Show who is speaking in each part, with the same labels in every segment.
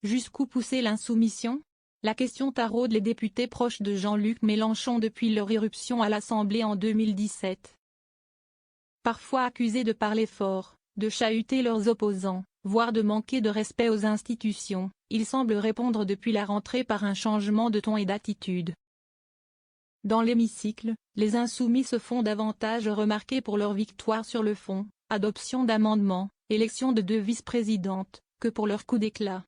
Speaker 1: Jusqu'où pousser l'insoumission? La question taraude les députés proches de Jean-Luc Mélenchon depuis leur irruption à l'Assemblée en 2017. Parfois accusés de parler fort, de chahuter leurs opposants, voire de manquer de respect aux institutions, ils semblent répondre depuis la rentrée par un changement de ton et d'attitude. Dans l'hémicycle, les insoumis se font davantage remarquer pour leur victoire sur le fond, adoption d'amendements, élection de 2 vice-présidentes, que pour leur coup d'éclat.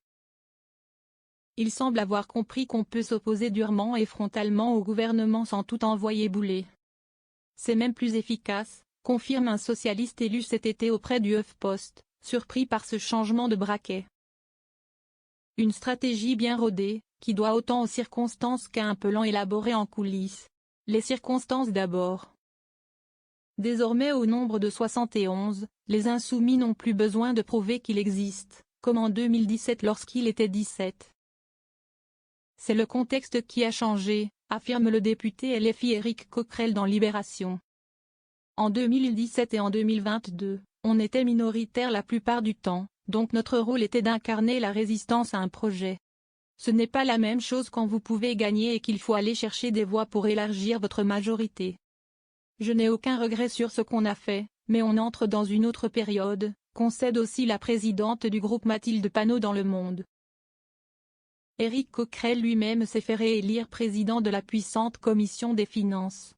Speaker 1: Ils semblent avoir compris qu'on peut s'opposer durement et frontalement au gouvernement sans tout envoyer bouler. C'est même plus efficace, confirme un socialiste élu cet été auprès du HuffPost, surpris par ce changement de braquet. Une stratégie bien rodée, qui doit autant aux circonstances qu'à un plan élaboré en coulisses. Les circonstances d'abord. Désormais au nombre de 71, les insoumis n'ont plus besoin de prouver qu'il existe, comme en 2017 lorsqu'il était 17. C'est le contexte qui a changé, affirme le député LFI Éric Coquerel dans Libération. En 2017 et en 2022, on était minoritaire la plupart du temps, donc notre rôle était d'incarner la résistance à un projet. Ce n'est pas la même chose quand vous pouvez gagner et qu'il faut aller chercher des voix pour élargir votre majorité. Je n'ai aucun regret sur ce qu'on a fait, mais on entre dans une autre période, concède aussi la présidente du groupe Mathilde Panot dans Le Monde. Éric Coquerel lui-même s'est fait réélire président de la puissante commission des finances.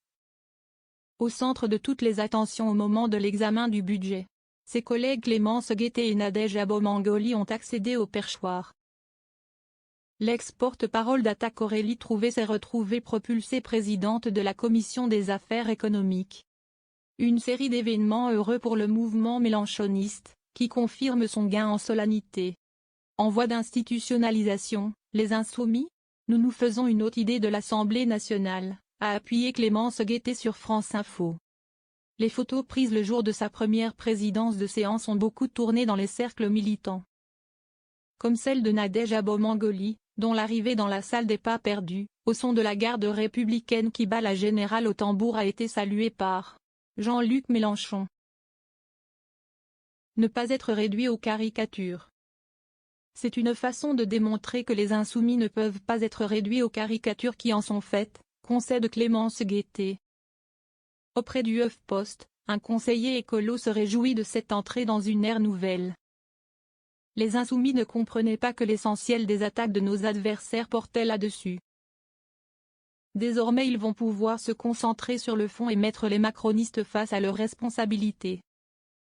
Speaker 1: Au centre de toutes les attentions au moment de l'examen du budget, ses collègues Clémence Guettet et Nadège Abomangoli ont accédé au perchoir. L'ex-porte-parole d'Attaque Aurélie Trouvé s'est retrouvée propulsée présidente de la commission des affaires économiques. Une série d'événements heureux pour le mouvement mélenchoniste, qui confirme son gain en solennité. En voie d'institutionnalisation, les insoumis, nous nous faisons une autre idée de l'Assemblée nationale, a appuyé Clémence Guettet sur France Info. Les photos prises le jour de sa première présidence de séance ont beaucoup tourné dans les cercles militants. Comme celle de Nadège Abomangoli, dont l'arrivée dans la salle des pas perdus, au son de la garde républicaine qui bat la générale au tambour a été saluée par Jean-Luc Mélenchon. Ne pas être réduit aux caricatures. C'est une façon de démontrer que les insoumis ne peuvent pas être réduits aux caricatures qui en sont faites, concède Clémence Guettet. Auprès du HuffPost, un conseiller écolo se réjouit de cette entrée dans une ère nouvelle. Les insoumis ne comprenaient pas que l'essentiel des attaques de nos adversaires portait là-dessus. Désormais ils vont pouvoir se concentrer sur le fond et mettre les macronistes face à leurs responsabilités.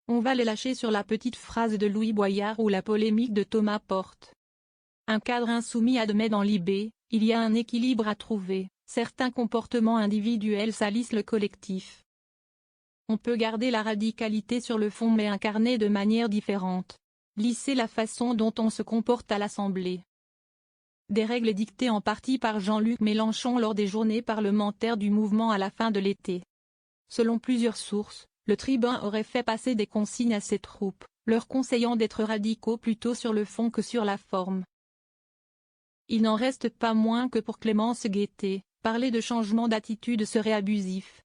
Speaker 1: On va les lâcher sur la petite phrase de Louis Boyard ou la polémique de Thomas Porte. Un cadre insoumis admet dans l'IB, il y a un équilibre à trouver, certains comportements individuels salissent le collectif. On peut garder la radicalité sur le fond mais incarner de manière différente. Lisser la façon dont on se comporte à l'Assemblée. Des règles dictées en partie par Jean-Luc Mélenchon lors des journées parlementaires du mouvement à la fin de l'été. Selon plusieurs sources, le tribun aurait fait passer des consignes à ses troupes, leur conseillant d'être radicaux plutôt sur le fond que sur la forme. Il n'en reste pas moins que pour Clémence Guettet, parler de changement d'attitude serait abusif.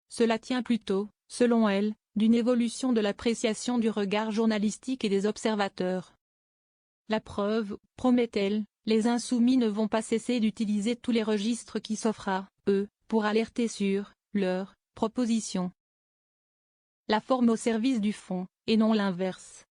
Speaker 1: Cela tient plutôt, selon elle, d'une évolution de l'appréciation du regard journalistique et des observateurs. La preuve, promet-elle, les insoumis ne vont pas cesser d'utiliser tous les registres qui s'offrent à eux, pour alerter sur leurs propositions. La forme au service du fond, et non l'inverse.